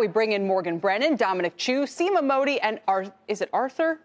we bring in Morgan Brennan, Dominic Chu, Seema Modi, and is it Arthur?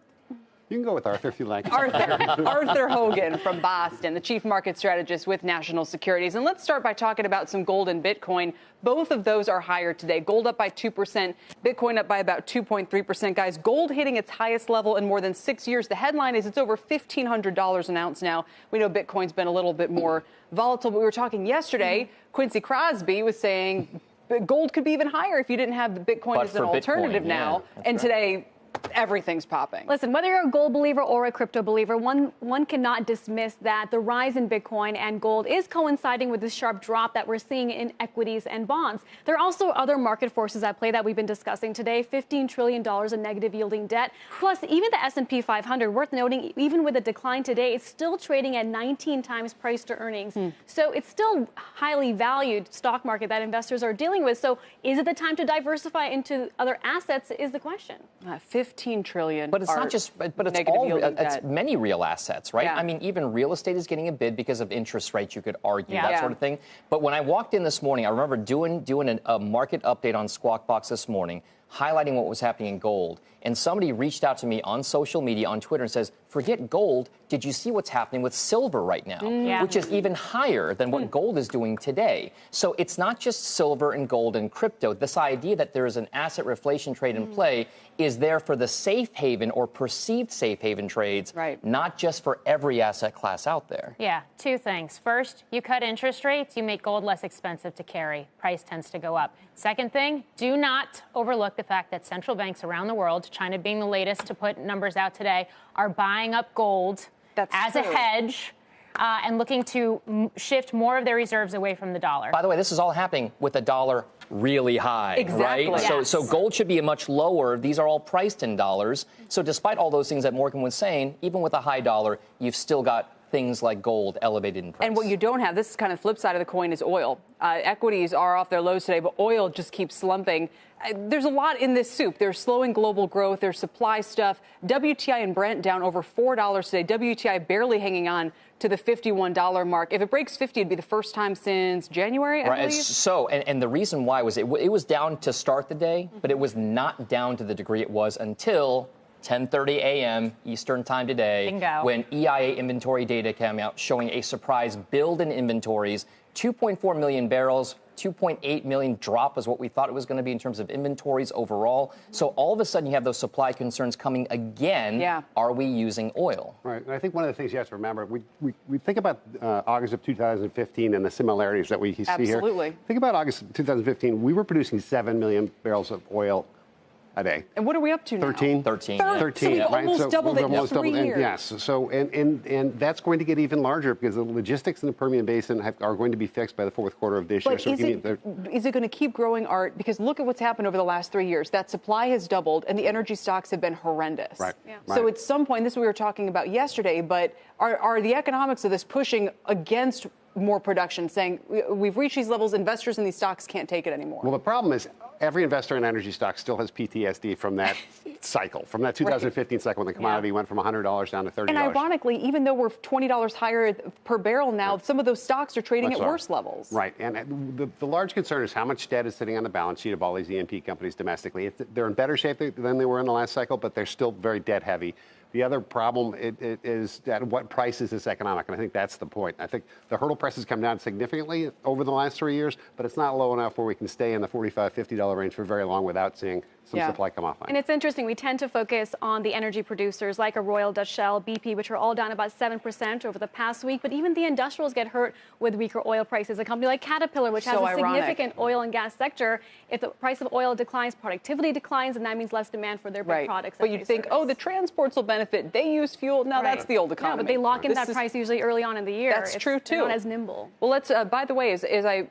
You can go with Arthur if you like. Arthur Hogan from Boston, the chief market strategist with National Securities. And let's start by talking about some gold and Bitcoin. Both of those are higher today. Gold up by 2%, Bitcoin up by about 2.3%. Guys, gold hitting its highest level in more than 6 years. The headline is it's over $1,500 an ounce now. We know Bitcoin's been a little bit more volatile, but we were talking yesterday. Quincy Crosby was saying gold could be even higher if you didn't have the Bitcoin as an alternative now. And today, everything's popping. Listen, whether you're a gold believer or a crypto believer, one cannot dismiss that the rise in Bitcoin and gold is coinciding with the sharp drop that we're seeing in equities and bonds. There are also other market forces at play that we've been discussing today. $15 trillion in negative yielding debt. Plus, even the S&P 500, worth noting, even with a decline today, it's still trading at 19 times price to earnings. So it's still highly valued stock market that investors are dealing with. So is it the time to diversify into other assets is the question. 15 trillion. But it's not just, but it's all, it's many real assets, right? I mean, even real estate is getting a bid because of interest rates, you could argue, that sort of thing. But when I walked in this morning, I remember doing a market update on Squawk Box this morning, highlighting what was happening in gold. And somebody reached out to me on social media, on Twitter, and says, forget gold. Did you see what's happening with silver right now, which is even higher than what gold is doing today? So it's not just silver and gold and crypto. This idea that there is an asset reflation trade in play is there for the safe haven or perceived safe haven trades, not just for every asset class out there. Yeah, two things. First, you cut interest rates, you make gold less expensive to carry. Price tends to go up. Second thing, do not overlook the fact that central banks around the world, China being the latest to put numbers out today, are buying up gold as a hedge and looking to shift more of their reserves away from the dollar. By the way, this is all happening with the dollar really high, right? Yes. So gold should be much lower. These are all priced in dollars. So despite all those things that Morgan was saying, even with a high dollar, you've still got things like gold elevated in price. And what you don't have, this is kind of the flip side of the coin, is oil. Equities are off their lows today, but oil just keeps slumping. There's a lot in this soup. There's slowing global growth. There's supply stuff. WTI and Brent down over $4 today. WTI barely hanging on to the $51 mark. If it breaks 50, it'd be the first time since January, I believe. So, and the reason why was it was down to start the day, but it was not down to the degree it was until 10:30 a.m. Eastern time today, when EIA inventory data came out showing a surprise build in inventories, 2.4 million barrels, 2.8 million drop is what we thought it was going to be in terms of inventories overall. So all of a sudden you have those supply concerns coming again. Are we using oil? Right. And I think one of the things you have to remember, we think about August of 2015 and the similarities that we see here. Absolutely. Think about August of 2015. We were producing 7 million barrels of oil a day. And what are we up to now? 13. 13. 13. So we've almost doubled it in 3 years. Yes. So, and that's going to get even larger because the logistics in the Permian Basin are going to be fixed by the fourth quarter of this year. So is it going to keep growing, Art? Because look at what's happened over the last 3 years. That supply has doubled, and the energy stocks have been horrendous. Right. So at some point, this we were talking about yesterday, but are the economics of this pushing against more production, saying we've reached these levels, investors in these stocks can't take it anymore? Well, the problem is every investor in energy stocks still has PTSD from that cycle, from that 2015 cycle when the commodity went from $100 down to $30. And ironically, even though we're $20 higher per barrel now, some of those stocks are trading at worse levels. Right. And the large concern is how much debt is sitting on the balance sheet of all these E&P companies domestically. They're in better shape than they were in the last cycle, but they're still very debt heavy. The other problem is at what price is this economic? And I think that's the point. I think the hurdle price has come down significantly over the last 3 years, but it's not low enough where we can stay in the $45, $50 range for very long without seeing some supply come offline. And it's interesting, we tend to focus on the energy producers like a Royal Dutch Shell, BP, which are all down about 7% over the past week. But even the industrials get hurt with weaker oil prices. A company like Caterpillar, which has a significant oil and gas sector, if the price of oil declines, productivity declines, and that means less demand for their big products. But you'd think, the transports will benefit. They use fuel. No, that's the old economy. No, but they lock in that price usually early on in the year. That's true, too. They're not as nimble. Well, let's, by the way, as I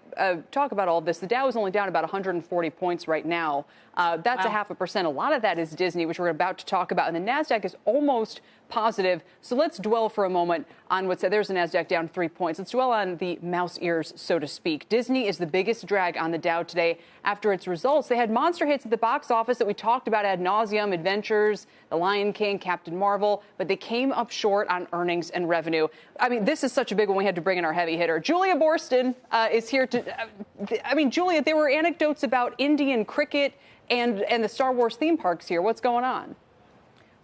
talk about all this, the Dow is only down about 140 points right now. That's 0.5%. A lot of that is Disney, which we're about to talk about. And the Nasdaq is almost positive. So let's dwell for a moment on what's there's the Nasdaq down 3 points. Let's dwell on the mouse ears, so to speak. Disney is the biggest drag on the Dow today after its results. They had monster hits at the box office that we talked about ad nauseum, Adventures, The Lion King, Captain Marvel, but they came up short on earnings and revenue. I mean, this is such a big one. We had to bring in our heavy hitter. Julia Borston is here to, Julia, there were anecdotes about Indian cricket and the Star Wars theme parks here. What's going on?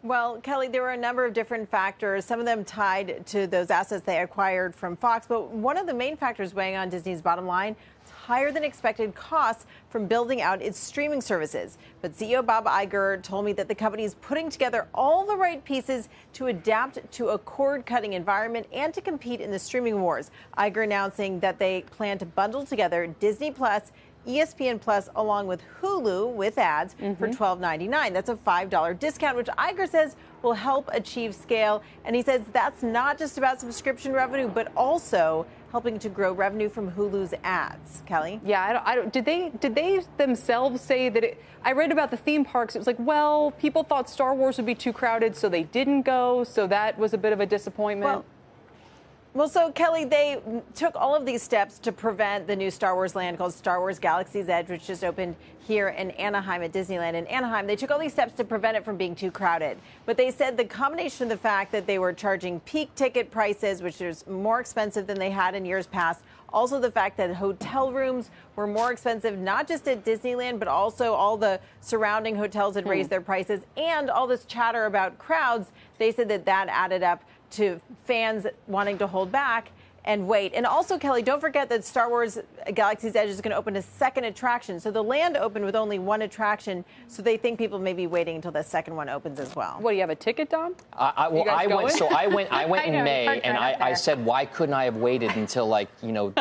Well, Kelly, there were a number of different factors, some of them tied to those assets they acquired from Fox. But one of the main factors weighing on Disney's bottom line is higher than expected costs from building out its streaming services. But CEO Bob Iger told me that the company is putting together all the right pieces to adapt to a cord-cutting environment and to compete in the streaming wars. Iger announcing that they plan to bundle together Disney Plus, ESPN Plus, along with Hulu with ads for $12.99. That's a $5 discount, which Iger says will help achieve scale. And he says that's not just about subscription revenue, but also helping to grow revenue from Hulu's ads. Kelly? Yeah, I don't. Did they themselves say that? I read about the theme parks. It was like, well, people thought Star Wars would be too crowded, so they didn't go. So that was a bit of a disappointment. Well, so, Kelly, they took all of these steps to prevent the new Star Wars land called Star Wars Galaxy's Edge, which just opened here in Anaheim at Disneyland in Anaheim. They took all these steps to prevent it from being too crowded. But they said the combination of the fact that they were charging peak ticket prices, which is more expensive than they had in years past, also the fact that hotel rooms were more expensive, not just at Disneyland, but also all the surrounding hotels had raised their prices, and all this chatter about crowds, they said that that added up to fans wanting to hold back and wait. And also, Kelly, don't forget that Star Wars Galaxy's Edge is going to open a second attraction. So the land opened with only one attraction, so they think people may be waiting until the second one opens as well. What, do you have a ticket, Dom? I went in May, and I said, why couldn't I have waited until,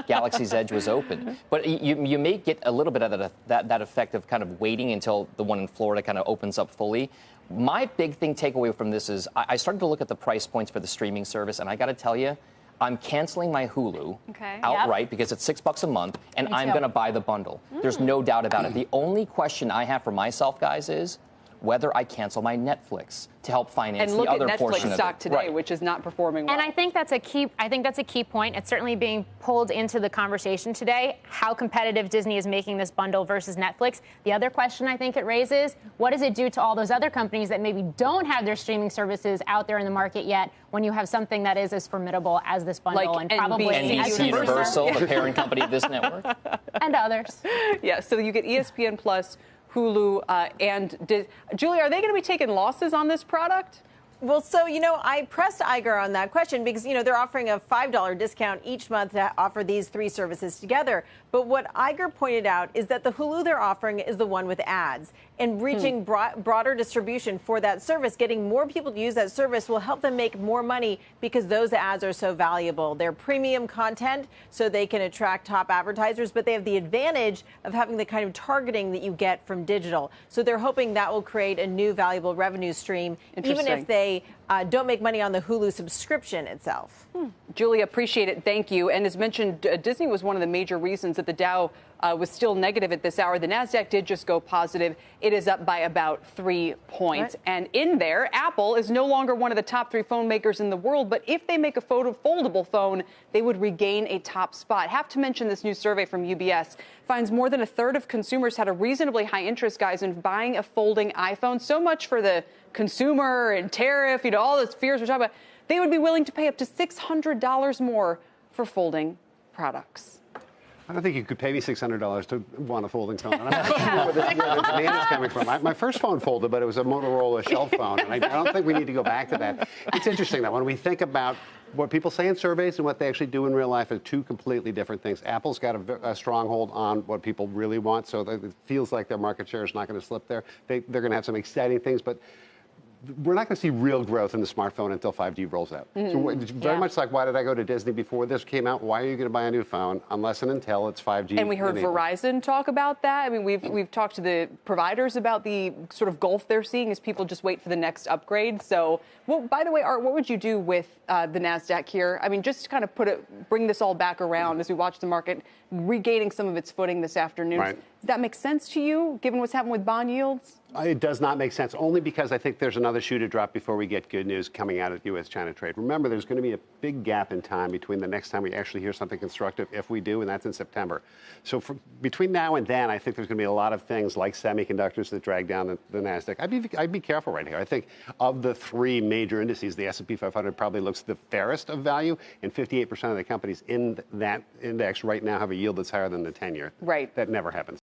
Galaxy's Edge was open? But you may get a little bit of that effect of kind of waiting until the one in Florida kind of opens up fully. My big takeaway from this is I started to look at the price points for the streaming service, and I got to tell you, I'm canceling my Hulu outright because it's $6 a month, and I'm going to buy the bundle. There's no doubt about it. The only question I have for myself, guys, is whether I cancel my Netflix to help finance the other portion of it. And look at Netflix stock today, which is not performing well. And I think that's a key point. It's certainly being pulled into the conversation today, how competitive Disney is making this bundle versus Netflix. The other question I think it raises, what does it do to all those other companies that maybe don't have their streaming services out there in the market yet when you have something that is as formidable as this bundle and probably NBC Universal, the parent company of this network? And others. Yeah, so you get ESPN Plus, Hulu, and Julie, are they going to be taking losses on this product? Well, so, I pressed Iger on that question because, they're offering a $5 discount each month to offer these three services together. But what Iger pointed out is that the Hulu they're offering is the one with ads. And reaching broader distribution for that service, getting more people to use that service will help them make more money because those ads are so valuable. They're premium content, so they can attract top advertisers, but they have the advantage of having the kind of targeting that you get from digital. So they're hoping that will create a new valuable revenue stream, even if they don't make money on the Hulu subscription itself. Julia, appreciate it. Thank you. And as mentioned, Disney was one of the major reasons that the Dow was still negative at this hour. The Nasdaq did just go positive. It is up by about 3 points. Right. And in there, Apple is no longer one of the top 3 phone makers in the world. But if they make a foldable phone, they would regain a top spot. Have to mention this new survey from UBS finds more than a third of consumers had a reasonably high interest, guys, in buying a folding iPhone. So much for the consumer and tariff, all those fears we're talking about. They would be willing to pay up to $600 more for folding products. I don't think you could pay me $600 to want a folding phone. I'm not sure where the demand is coming from. My first phone folded, but it was a Motorola shelf phone, and I don't think we need to go back to that. It's interesting that when we think about what people say in surveys and what they actually do in real life are two completely different things. Apple's got a stronghold on what people really want, so it feels like their market share is not going to slip there. They're going to have some exciting things, but we're not going to see real growth in the smartphone until 5G rolls out. So it's very much like, why did I go to Disney before this came out? Why are you going to buy a new phone unless and until it's 5G? And we heard Verizon talk about that. I mean, we've talked to the providers about the sort of gulf they're seeing as people just wait for the next upgrade. So, well, by the way, Art, what would you do with the Nasdaq here? I mean, just to kind of bring this all back around as we watch the market regaining some of its footing this afternoon. Right. Does that make sense to you, given what's happened with bond yields? It does not make sense, only because I think there's another shoe to drop before we get good news coming out of U.S.-China trade. Remember, there's going to be a big gap in time between the next time we actually hear something constructive, if we do, and that's in September. So between now and then, I think there's going to be a lot of things like semiconductors that drag down the Nasdaq. I'd be careful right here. I think of the three major indices, the S&P 500 probably looks the fairest of value, and 58% of the companies in that index right now have a yield that's higher than the 10-year. Right. That never happens.